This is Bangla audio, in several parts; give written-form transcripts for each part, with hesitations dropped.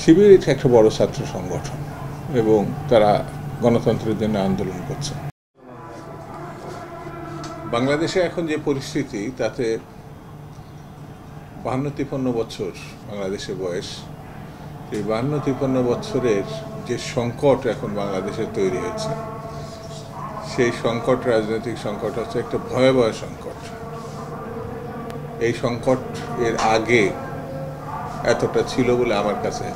শিবির একটা বড় ছাত্র সংগঠন এবং তারা গণতন্ত্রের জন্য আন্দোলন করছে। বাংলাদেশে এখন যে পরিস্থিতি তাতে 52-53 বছর বাংলাদেশে বয়স, এই 52-53 বছরের যে সংকট এখন বাংলাদেশে তৈরি হয়েছে, সেই সংকট, রাজনৈতিক সংকট হচ্ছে একটা ভয়াবহ সংকট। এই সংকট এর আগে এতটা ছিল বলে আমার কাছে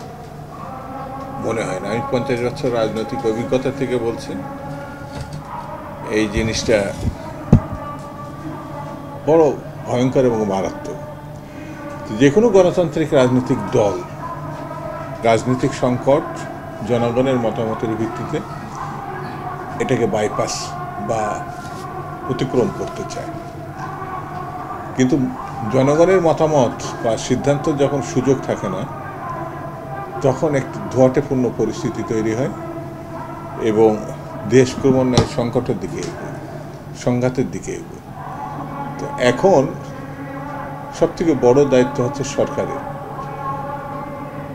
মনে হয় না। আমি 50 বছর রাজনৈতিক অভিজ্ঞতা থেকে বলছি, এই জিনিসটা বড় ভয়ঙ্কর এবং মারাত্মক। যে কোনো গণতান্ত্রিক রাজনৈতিক দল রাজনৈতিক সংকট জনগণের মতামতের ভিত্তিতে এটাকে বাইপাস বা অতিক্রম করতে চায়, কিন্তু জনগণের মতামত বা সিদ্ধান্ত যখন সুযোগ থাকে না, তখন একটি ধোঁয়াটেপূর্ণ পরিস্থিতি তৈরি হয় এবং দেশ ক্রমান্বয়ে সংকটের দিকে এগোয়, সংঘাতের দিকে এগোয়। তো এখন সবথেকে বড় দায়িত্ব হচ্ছে সরকারের।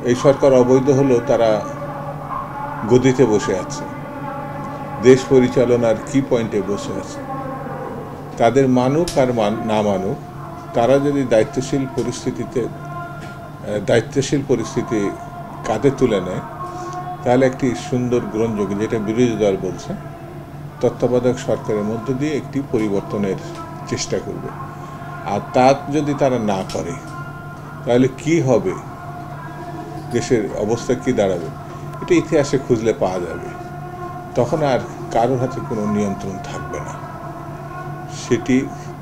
এই সরকার অবৈধ হলেও তারা গদিতে বসে আছে, দেশ পরিচালনার কি পয়েন্টে বসে আছে। তাদের মানুক আর না মানুক, তারা যদি দায়িত্বশীল পরিস্থিতি কাঁধে তুলে নেয়, তাহলে একটি সুন্দর গ্রহণযোগ্য, যেটা বিরোধী দল বলছে, তত্ত্বাবধায়ক সরকারের মধ্য দিয়ে একটি পরিবর্তনের চেষ্টা করবে। আর তা যদি তারা না করে, তাহলে কি হবে, দেশের অবস্থা কি দাঁড়াবে, এটা ইতিহাসে খুঁজলে পাওয়া যাবে। তখন আর কারোর হাতে কোনো নিয়ন্ত্রণ থাকবে না। সেটি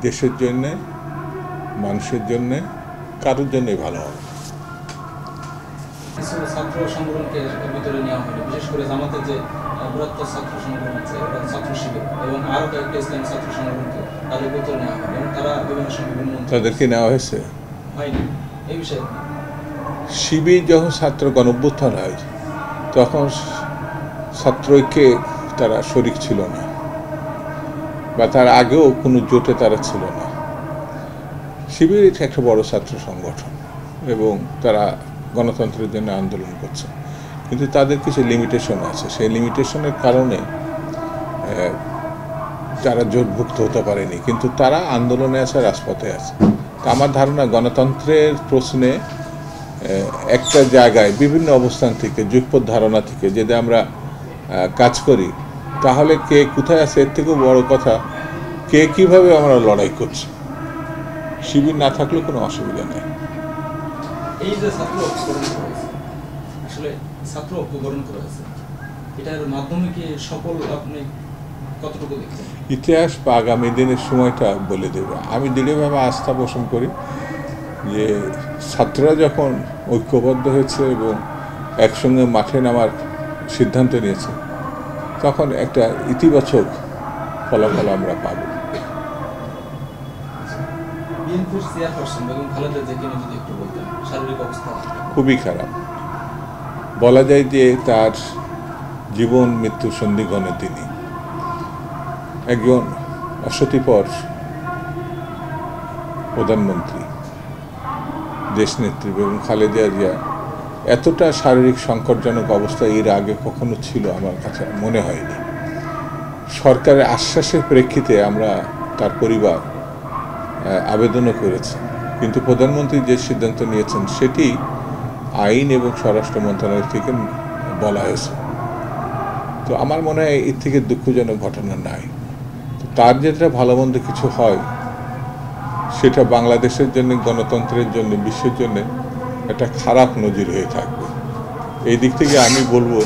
দেশের জন্যে, মানুষের জন্যে, কারোর জন্যই ভালো হবে। কিছু ছাত্র সংগঠনকে ভিতরে নেওয়া হলো, বিশেষ করে জামাতের যে বৃহত্তর ছাত্র সংগঠন আছে, ছাত্র শিবির, এবং আরও কয়েকটি ইসলামী ছাত্র সংগঠনকে তাদের ভিতরে নেওয়া হলো এবং তারা বিভিন্ন সময় বিভিন্ন তাদেরকে নেওয়া হয়েছে হয়নি। এই বিষয়ে শিবির যখন ছাত্র গণঅভ্যুত্থান হয়, তখন ছাত্রৈক্যে তারা শরিক ছিল না, বা তার আগেও কোনো জোটে তারা ছিল না। শিবির একটা বড় ছাত্র সংগঠন এবং তারা গণতন্ত্রের জন্য আন্দোলন করছে, কিন্তু তাদের কিছু লিমিটেশন আছে। সেই লিমিটেশনের কারণে তারা জোটভুক্ত হতে পারেনি, কিন্তু তারা আন্দোলনে আছে, রাজপথে আছে। তা আমার ধারণা, গণতন্ত্রের প্রশ্নে একটা জায়গায় বিভিন্ন অবস্থান থেকে, যুগপৎ ধারণা থেকে যদি আমরা কাজ করি, তাহলে কে কোথায় আছে, এর থেকেও বড় কথা কে কিভাবে আমরা লড়াই করছি। শিবির না থাকলেও কোনো অসুবিধা নেই। এই যে ছাত্র অপগ্রহণ করেছে, আসলে ছাত্র অপগ্রহণ করেছে, এটার মাধ্যমে কি সফল আপনি কতটুকু দেখছেন? ইতিহাস বা আগামী দিনের সময়টা বলে দেবে। আমি দৃঢ়ভাবে আস্থা পোষণ করি যে ছাত্ররা যখন ঐক্যবদ্ধ হয়েছে এবং একসঙ্গে মাঠে নামার সিদ্ধান্ত নিয়েছে, তখন একটা ইতিবাচক ফলাফল আমরা পাব। বিএনপির চেয়ারপারসন বেগম খালেদা জিয়াকে নিয়ে যদি একটু বলতেন, শারীরিক অবস্থা খুবই খারাপ। বলা যায় যে তার জীবন মৃত্যু সন্ধিক্ষণে তিনি একজন অসতিপর প্রধানমন্ত্রী, দেশনেত্রী বেগম খালেদা জিয়া এতটা শারীরিক সংকটজনক অবস্থা এর আগে কখনো ছিল আমার কাছে মনে হয়নি। সরকারের আশ্বাসের প্রেক্ষিতে আমরা তার পরিবার আবেদনও করেছি, কিন্তু প্রধানমন্ত্রী যে সিদ্ধান্ত নিয়েছেন সেটি আইন এবং স্বরাষ্ট্র মন্ত্রণালয় থেকে বলা হয়েছে। তো আমার মনে হয় এর থেকে দুঃখজনক ঘটনা নাই। তো তার যেটা ভালো মন্দ কিছু হয়, সেটা বাংলাদেশের জন্য, গণতন্ত্রের জন্য, বিশ্বের জন্য একটা খারাপ নজির হয়ে থাকবে। এই দিক থেকে আমি বলবো,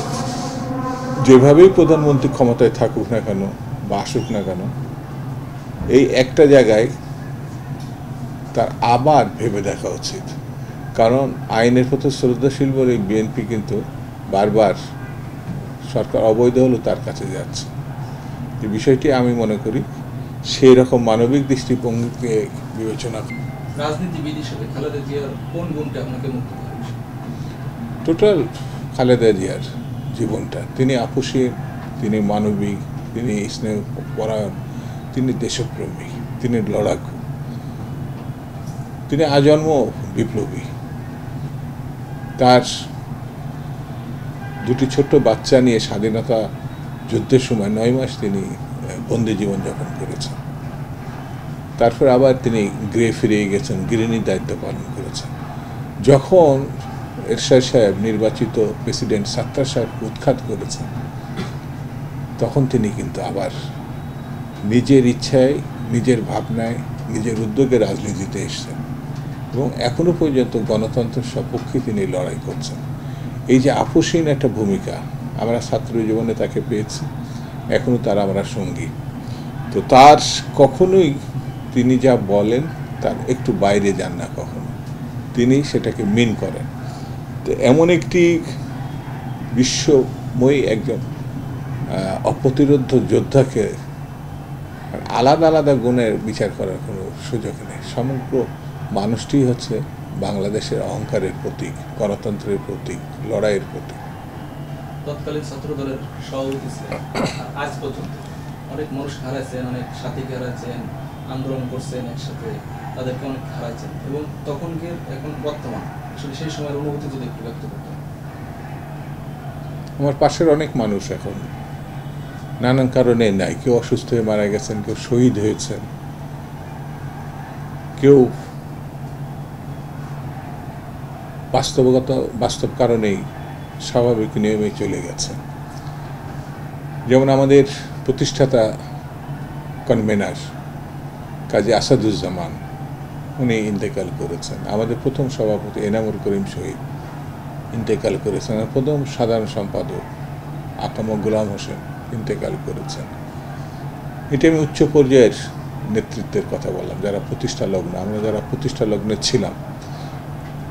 যেভাবেই প্রধানমন্ত্রী ক্ষমতায় থাকুক না কেন বা আসুক না কেন, এই একটা জায়গায় তার আবার ভেবে দেখা উচিত। কারণ আইনের প্রতি শ্রদ্ধাশীল বলে বিএনপি কিন্তু বারবার সরকার অবৈধ হলেও তার কাছে যাচ্ছে। এই বিষয়টি আমি মনে করি সেই রকম মানবিক দৃষ্টিভঙ্গিকে বিবেচনা করি। রাজনীতিবিদ হিসেবে খালেদা জিয়ার কোন গুণটা আপনাকে মুগ্ধ করে? টোটাল খালেদা জিয়ার জীবনটা, তিনি আপুসীন, তিনি মানবিক, তিনি স্নেহপরায়ণ, তিনি দেশপ্রেমিক, তিনি লড়াকু, তিনি আজন্ম বিপ্লবী। তার দুটি ছোট্ট বাচ্চা নিয়ে স্বাধীনতা যুদ্ধের সময় 9 মাস তিনি বন্দি জীবনযাপন করেছেন। তারপর আবার তিনি গৃহে ফিরে গেছেন, গৃহিণীর দায়িত্ব পালন করেছেন। যখন এরশাদ সাহেব নির্বাচিত প্রেসিডেন্ট সাত্তার সাহেবকে উৎখাত করেছেন, তখন তিনি কিন্তু আবার নিজের ইচ্ছায়, নিজের ভাবনায়, নিজের উদ্যোগে রাজনীতিতে এসেছেন এবং এখনো পর্যন্ত গণতন্ত্রের সপক্ষে তিনি লড়াই করছেন। এই যে আপোষহীন একটা ভূমিকা, আমরা ছাত্র জীবনে তাকে পেয়েছি, এখনো তার আমরা সঙ্গী। তো তার কখনোই তিনি যা বলেন তার একটু বাইরে যান না কখনো, তিনি সেটাকে মিন করেন। তো এমন একটি বিশ্বময়ী একজন অপ্রতিরোধ্য যোদ্ধাকে আলাদা আলাদা গুণের বিচার করার কোনো সুযোগ নেই। সমগ্র মানুষটি হচ্ছে বাংলাদেশের অহংকারের প্রতীক, গণতন্ত্রের প্রতীক, লড়াইয়ের প্রতীক। তৎকালীন ছাত্র দলের সভাপতি ছিলেন, আজ পর্যন্ত অনেক মানুষ হারাইছেন, অনেক সাথীকে হারাইছেন, আন্দোলন করছেন একসাথে, তাদেরকে অনেক হারাইছেন এবং তখনকে এখন বর্তমান আসলে সেই সময়ের অনুভূতি যদি একটু ব্যক্ত করতেন। আমার পাশের অনেক মানুষ এখন নানান কারণে নাই, কেউ অসুস্থ হয়ে মারা গেছেন, কেউ শহীদ হয়েছেন, কেউ বাস্তব কারণেই স্বাভাবিক নিয়মে চলে গেছেন। যেমন আমাদের প্রতিষ্ঠাতা কনভেনার কাজী আসাদুজ্জামান, উনি ইন্তেকাল করেছেন। আমাদের প্রথম সভাপতি এনামুল করিম শহীদ ইন্তেকাল করেছেন। আর প্রথম সাধারণ সম্পাদক আকাম গোলাম হোসেন ইন্তেকাল করেছেন। এটা আমি উচ্চ পর্যায়ের নেতৃত্বের কথা বললাম, যারা প্রতিষ্ঠা লগ্ন। আমরা যারা প্রতিষ্ঠা লগ্নে ছিলাম,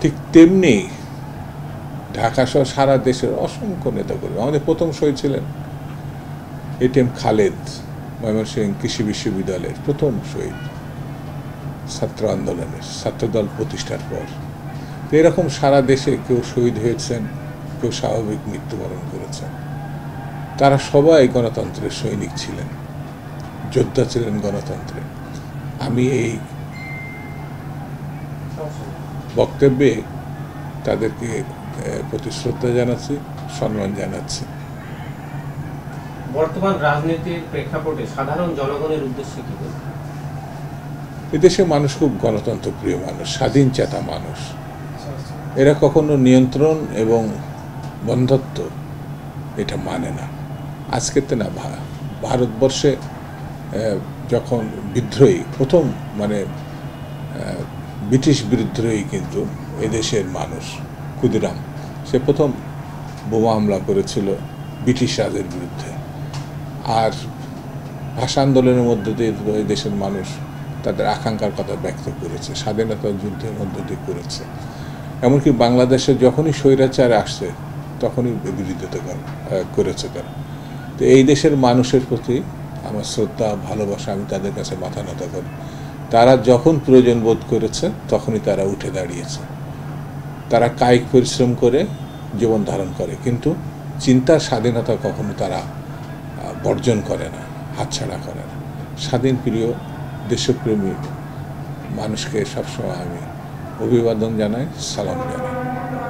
ঠিক তেমনি ঢাকা সহ সারা দেশের অসংখ্য নেতাকর্মী। আমাদের প্রথম শহীদ ছিলেন এটিএম খালেদ, ময়মনসিংহ কৃষি বিশ্ববিদ্যালয়ের প্রথম শহীদ ছাত্র আন্দোলনের, ছাত্রদল প্রতিষ্ঠার পর। এরকম সারা দেশে কেউ শহীদ হয়েছেন, কেউ স্বাভাবিক মৃত্যুবরণ করেছেন। তারা সবাই গণতন্ত্রের সৈনিক ছিলেন, যোদ্ধা ছিলেন গণতন্ত্রে। আমি এই বক্তব্যে তাদেরকে প্রতি শ্রদ্ধা জানাচ্ছি, সম্মান জানাচ্ছি। বর্তমান রাজনীতির প্রেক্ষাপটে সাধারণ জনগণের উদ্দেশ্যে কি বলবেন? এদেশে মানুষ খুব গণতন্ত্র প্রিয় মানুষ, স্বাধীন চেতা মানুষ। এরা কখনো নিয়ন্ত্রণ এবং বন্ধত্ব এটা মানে না। আজকে তো না, ভারতবর্ষে যখন বিদ্রোহী প্রথম ব্রিটিশ বিদ্রোহী কিন্তু এদেশের মানুষ, ক্ষুদিরাম, সে প্রথম বোমা হামলা করেছিল ব্রিটিশ রাজের বিরুদ্ধে। আর ভাষা আন্দোলনের মধ্যে দিয়ে দেশের মানুষ তাদের আকাঙ্ক্ষার কথা ব্যক্ত করেছে, স্বাধীনতা যুদ্ধের মধ্য দিয়ে করেছে। এমনকি বাংলাদেশে যখনই স্বৈরাচার আসছে তখনই বিরোধিতা করেছে তারা। তো এই দেশের মানুষের প্রতি আমার শ্রদ্ধা, ভালোবাসা, আমি তাদের কাছে মাথা নত করি। তারা যখন প্রয়োজন বোধ করেছে তখনই তারা উঠে দাঁড়িয়েছে। তারা কায়িক পরিশ্রম করে জীবন ধারণ করে, কিন্তু চিন্তার স্বাধীনতা কখনো তারা বর্জন করে না, হাতছাড়া করে না। স্বাধীন প্রিয় দেশপ্রেমী মানুষকে সবসময় আমি অভিবাদন জানাই, সালাম জানাই।